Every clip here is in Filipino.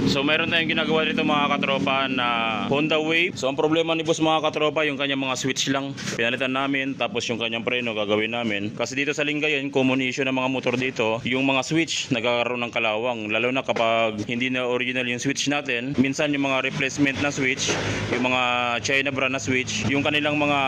So meron tayong ginagawa dito mga katropa na Honda Wave. So ang problema ni boss mga katropa, yung kanyang mga switch lang pinalitan namin, tapos yung kanyang preno gagawin namin. Kasi dito sa Lingayen, common issue ng mga motor dito, yung mga switch nagkakaroon ng kalawang. Lalo na kapag hindi na original yung switch natin, minsan yung mga replacement na switch, yung mga China brand na switch, yung kanilang mga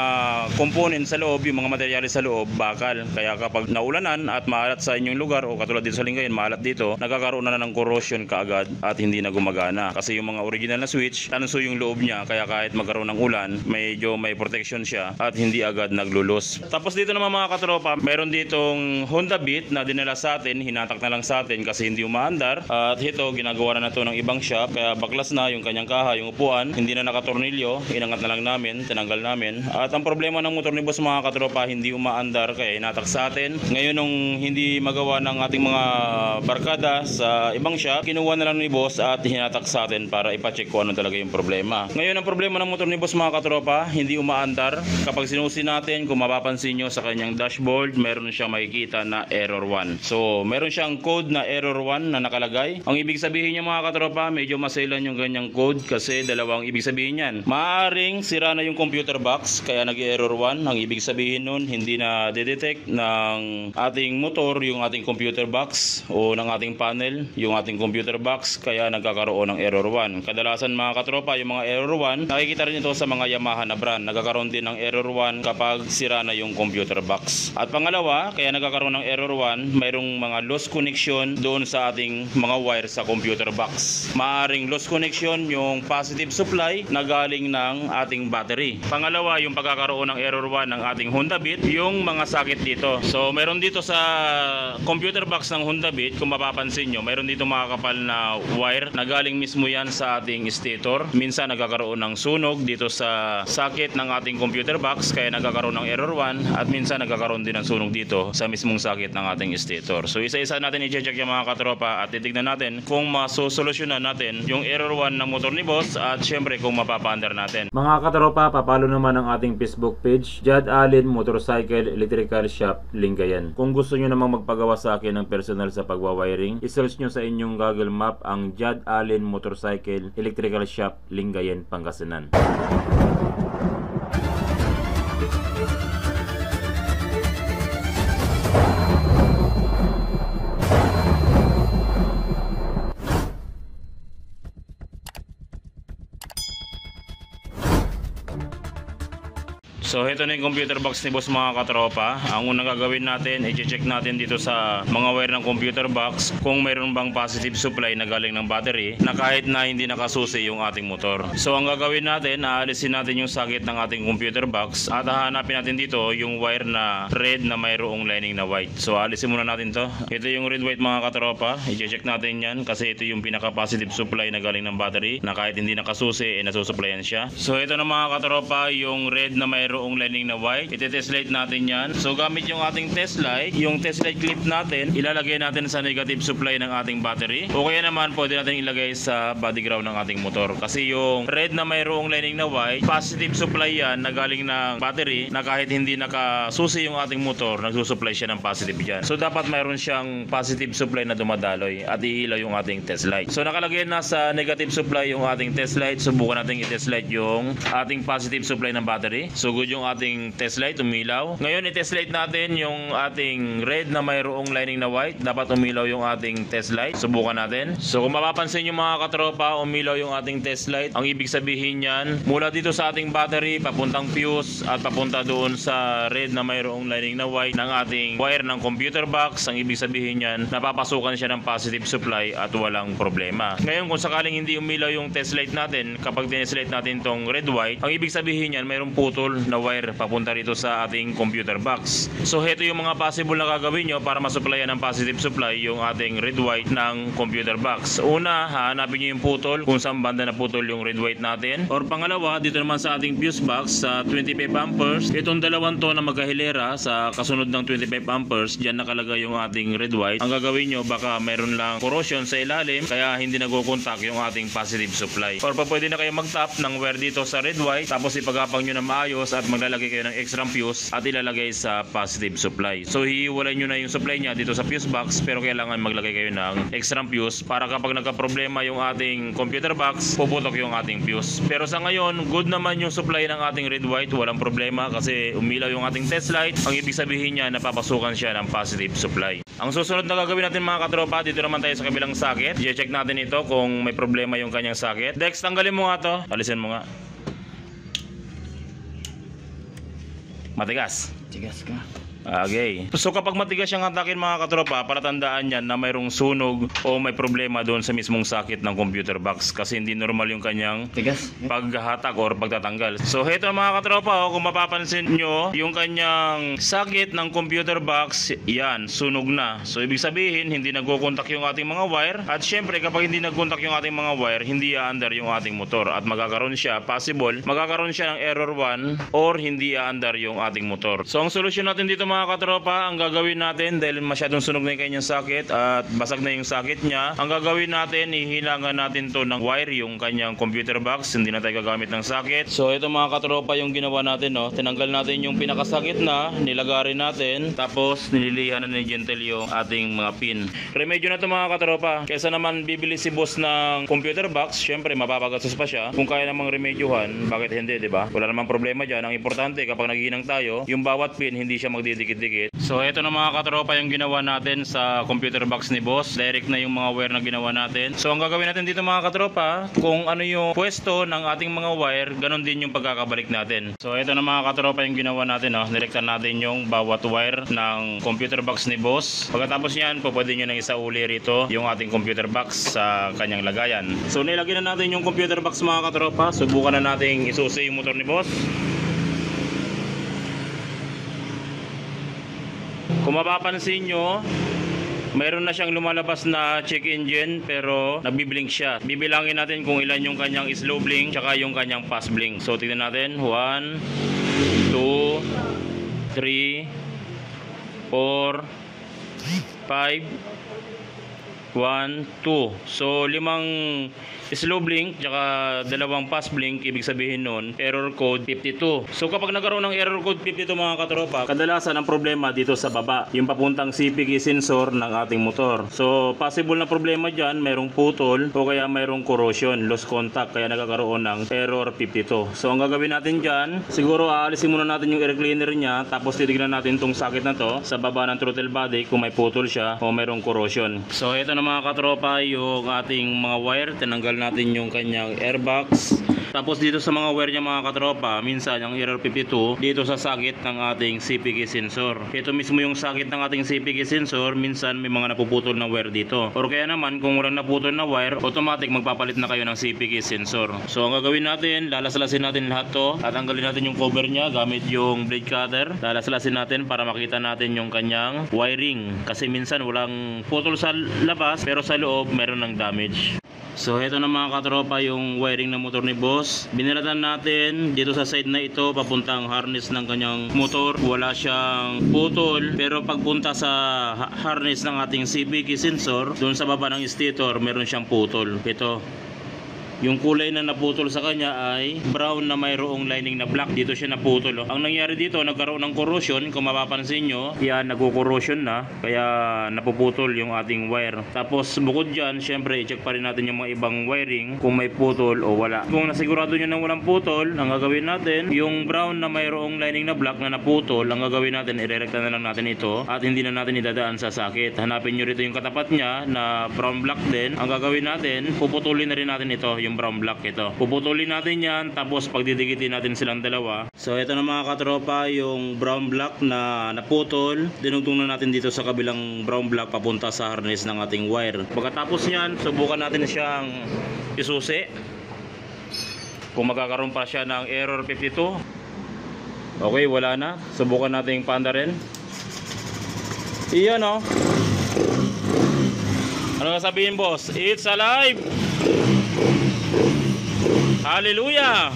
components sa loob, yung mga materyales sa loob, bakal. Kaya kapag naulanan at maalat sa inyong lugar, o katulad dito sa Lingayen, maalat dito, nagkakaroon na ng corrosion kaagad at hindi na gumagana. Kasi yung mga original na switch, tanso yung loob niya, kaya kahit magkaroon ng ulan, medyo may protection siya at hindi agad naglulos. Tapos dito naman mga katropa, meron ditong Honda Beat na dinala sa atin, hinatak na lang sa atin kasi hindi umaandar. At ito, ginagawa na to ng ibang shop, kaya baklas na yung kanyang kaha, yung upuan, hindi na nakatornilyo, inangat na lang namin, tinanggal namin. At ang problema ng motor ni boss mga katropa, hindi umaandar kaya hinatak sa atin. Ngayon nung hindi magawa ng ating mga barkada sa ibang shop, kinuha na lang ni boss at hinatak sa atin para ipacheck kung ano talaga yung problema. Ngayon ang problema ng motor ni boss mga katropa, hindi umaandar. Kapag sinusi natin, kung mapapansin nyo sa kanyang dashboard, meron siyang makikita na error 1. So meron siyang code na error 1 na nakalagay. Ang ibig sabihin niya mga katropa, medyo masailan yung ganyang code kasi dalawang ibig sabihin yan. Maaaring sira na yung computer box kaya nag-error 1. Ang ibig sabihin nun, hindi na detect ng ating motor yung ating computer box o ng ating panel yung ating computer box, kaya nagkakaroon ng error 1. Kadalasan mga katropa, yung mga error 1, nakikita rin ito sa mga Yamaha na brand. Nagkakaroon din ng error 1 kapag sira na yung computer box. At pangalawa, kaya nagkakaroon ng error 1, mayroong mga lost connection doon sa ating mga wire sa computer box. Maaring lost connection yung positive supply na galing ng ating battery. Pangalawa, yung pagkakaroon ng error 1 ng ating Honda Beat, yung mga sakit dito. So meron dito sa computer box ng Honda Beat, kung mapapansin nyo, meron dito mga kapal na wire na galing mismo yan sa ating stator. Minsan nagkakaroon ng sunog dito sa sakit ng ating computer box, kaya nagkakaroon ng error 1, at minsan nagkakaroon din ng sunog dito sa mismong sakit ng ating stator. So isa-isa natin i-check yung mga katropa at titignan natin kung masosolusyonan natin yung error 1 ng motor ni boss at syempre kung mapapaandar natin. Mga katropa, papalo naman ang ating Facebook page, Jad Allen Motorcycle Electrical Shop Lingayen. Kung gusto nyo namang magpagawa sa akin ng personal sa pagwawiring, isearch nyo sa inyong Google Map ang Jad Allen Motorcycle Electrical Shop Lingayen, Pangasinan. So ito na yung computer box ni boss mga katropa. Ang unang gagawin natin, i-check natin dito sa mga wire ng computer box kung mayroon bang positive supply na galing ng battery na kahit na hindi nakasusi yung ating motor. So ang gagawin natin, aalisin natin yung sakit ng ating computer box at hahanapin natin dito yung wire na red na mayroong lining na white. So aalisin muna natin to. Ito yung red white mga katropa. I-check natin yan kasi ito yung pinaka positive supply na galing ng battery na kahit hindi nakasusi, nasusupplyan siya. So ito na mga katropa, yung red na mayroong lining na white. Ite-test light natin yan. So gamit yung ating test light, yung test light clip natin, ilalagay natin sa negative supply ng ating battery. O kaya naman pwede natin ilagay sa body ground ng ating motor. Kasi yung red na mayroong lining na white, positive supply yan na galing ng battery na kahit hindi nakasusi yung ating motor, nagsusupply siya ng positive dyan. So dapat mayroon siyang positive supply na dumadaloy at iilaw yung ating test light. So nakalagay na sa negative supply yung ating test light. Subukan natin i-test light yung ating positive supply ng battery. So good yung ating test light, umilaw. Ngayon i-test light natin yung ating red na mayroong lining na white. Dapat umilaw yung ating test light. Subukan natin. So kung mapapansin yung mga katropa, umilaw yung ating test light. Ang ibig sabihin yan, mula dito sa ating battery, papuntang fuse at papunta doon sa red na mayroong lining na white ng ating wire ng computer box. Ang ibig sabihin yan, napapasukan siya ng positive supply at walang problema. Ngayon kung sakaling hindi umilaw yung test light natin, kapag tinest light natin tong red white, ang ibig sabihin yan, mayroong putol na wire papunta rito sa ating computer box. So ito yung mga possible na gagawin nyo para masupplyan ng positive supply yung ating red white ng computer box. Una, hahanapin nyo yung putol, kung saan banda na putol yung red white natin. Or pangalawa, dito naman sa ating fuse box sa 25 amperes, itong dalawang to na magkahilera sa kasunod ng 25 amperes, dyan nakalagay yung ating red white. Ang gagawin nyo, baka mayroon lang corrosion sa ilalim kaya hindi nagko-contact yung ating positive supply. Or pa pwede na kayo mag-tap ng wire dito sa red white, tapos ipagapang nyo na maayos at maglalagay kayo ng extra fuse at ilalagay sa positive supply. So hihiwalay nyo na yung supply niya dito sa fuse box, pero kailangan maglagay kayo ng extra fuse para kapag nagka-problema yung ating computer box, puputok yung ating fuse. Pero sa ngayon, good naman yung supply ng ating red white, walang problema kasi umilaw yung ating test light. Ang ibig sabihin niya, napapasukan siya ng positive supply. Ang susunod na gagawin natin mga katropa, dito naman tayo sa kabilang socket. I-check natin ito kung may problema yung kanyang socket. Dex, tanggalin mo nga to. Alisin mo nga. Matigas. Tigas ka. Okay. So kapag matigas yung atakin mga katropa, palatandaan yan na mayroong sunog o may problema doon sa mismong socket ng computer box kasi hindi normal yung kanyang Tigas. paghahatak or pagtatanggal. So heto mga katropa, kung mapapansin nyo, yung kanyang socket ng computer box, yan, sunog na. So ibig sabihin, hindi nagkukontak yung ating mga wire. At syempre, kapag hindi nagkontak yung ating mga wire, hindi aandar yung ating motor. At magkakaroon siya, magkakaroon siya ng error 1 or hindi aandar yung ating motor. So ang solusyon natin dito mga katropa, ang gagawin natin dahil masyadong sunog na yung kanyang socket at basag na yung socket niya, ang gagawin natin, ihilangan natin to ng wire yung kanyang computer box, hindi na tayo gagamit ng socket. So ito mga katropa yung ginawa natin, no? Tinanggal natin yung pinakasakit na, nilagarin natin, tapos nililihan na ni Gentle yung ating mga pin. Remedyo na to mga katropa, kaysa naman bibili si boss ng computer box, syempre mapapagastos pa siya. Kung kaya namang remedyohan, bakit hindi, di ba? Wala namang problema dyan. Ang importante kapag naghihinang tayo, yung bawat pin hindi siya magdidikit-dikit. So ito na mga katropa yung ginawa natin sa computer box ni boss. Direct na yung mga wire na ginawa natin. So ang gagawin natin dito mga katropa, kung ano yung pwesto ng ating mga wire, ganun din yung pagkakabalik natin. So ito na mga katropa yung ginawa natin, no? Direktan natin yung bawat wire ng computer box ni boss. Pagkatapos yan, pwede nyo nang isauli rito yung ating computer box sa kanyang lagayan. So nilagay na natin yung computer box mga katropa. Subukan na natin isusi yung motor ni boss. Kung mapapansin nyo, mayroon na siyang lumalabas na check engine pero nagbiblink siya. Bibilangin natin kung ilan yung kanyang slow blink tsaka yung kanyang fast blink. So tignan natin, 1, 2, 3, 4, 5, 1, 2. So 5 slow blink tsaka 2 fast blink, ibig sabihin nun error code 52. So kapag nagkaroon ng error code 52 mga katropa, kadalasan ang problema dito sa baba, yung papuntang CPK sensor ng ating motor. So possible na problema dyan, mayroong putol o kaya mayroong corrosion, lost contact, kaya nagkakaroon ng error 52. So ang gagawin natin dyan, siguro aalisin muna natin yung air cleaner nya, tapos titignan natin tong socket na to sa baba ng throttle body kung may putol siya o mayroong corrosion. So ito na mga katropa yung ating mga wire. Tinanggal natin yung kanyang airbox. Tapos dito sa mga wire niya mga katropa, minsan ang error 52 dito sa socket ng ating CPK sensor. Ito mismo yung socket ng ating CPK sensor, minsan may mga napuputol na wire dito. Or kaya naman kung walang naputol na wire, automatic magpapalit na kayo ng CPK sensor. So ang gagawin natin, lalaslasin natin lahat to at tanggalin natin yung cover niya gamit yung blade cutter. Lalaslasin natin para makita natin yung kanyang wiring. Kasi minsan walang putol sa labas pero sa loob meron ng damage. So ito na mga katropa yung wiring ng motor ni boss. Binilatan natin dito sa side na ito papuntang harness ng kanyang motor. Wala siyang putol, pero pagpunta sa harness ng ating CPK sensor, doon sa baba ng stator meron siyang putol. Ito. Yung kulay na naputol sa kanya ay brown na mayroong lining na black. Dito siya naputol. Ang nangyari dito, nagkaroon ng corrosion. Kung mapapansin nyo, yan, nagko-corrosion na. Kaya napuputol yung ating wire. Tapos bukod dyan, syempre, i-check pa rin natin yung mga ibang wiring kung may putol o wala. Kung nasigurado nyo na walang putol, ang gagawin natin, yung brown na mayroong lining na black na naputol, ang gagawin natin, irerekta na lang natin ito at hindi na natin idadaan sa socket. Hanapin nyo rito yung katapat niya na brown black din. Ang gagawin natin, puputulin na rin natin ito, yung brown black ito. Puputulin natin yan, tapos pagdidikitin natin silang dalawa. So ito na mga katropa, yung brown black na naputol, dinugtong na natin dito sa kabilang brown black papunta sa harness ng ating wire. Pagkatapos yan, subukan natin siyang isusi kung magkakaroon pa siya ng error 52. Okay, wala na. Subukan natin paanda rin. Iyan o. Ano nga sabihin boss? It's alive! Hallelujah!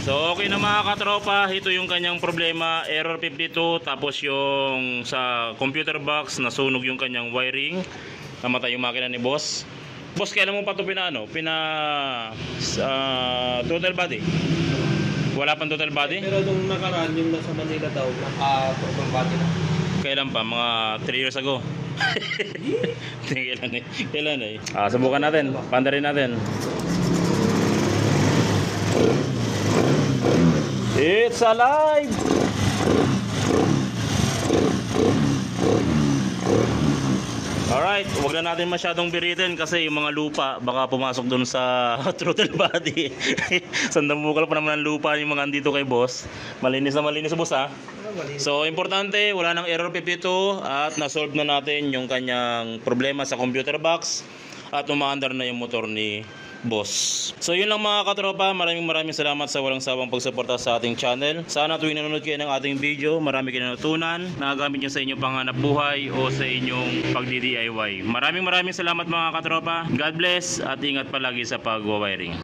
So okay na mga katropa, ito yung kanyang problema, error 52. Tapos yung sa computer box, nasunog yung kanyang wiring, namatay yung makina ni boss. Boss, kailan mo pa ito total body? Wala pang total body? Pero nung nakaraan, yung nasa Manila daw, naka-total body na. Kailan pa? Mga 3 years ago. Kailan eh. Subukan natin. Pandarin natin. It's alive! Alright, huwag na natin masyadong biritin kasi yung mga lupa baka pumasok dun sa throttle body. Sandamukal pa naman ang lupa yung mga andito kay boss. Malinis boss ha. So importante, wala nang error pipito at na-solve na natin yung kanyang problema sa computer box at umaandar na yung motor ni boss. So yun lang mga katropa, maraming salamat sa walang sawang pagsuporta sa ating channel. Sana tuwing nanonood kayo ng ating video, marami kayo natutunan, nagagamit nyo sa inyong panghanap buhay o sa inyong pagdi-DIY. Maraming salamat mga katropa. God bless at ingat palagi sa pag-wiring.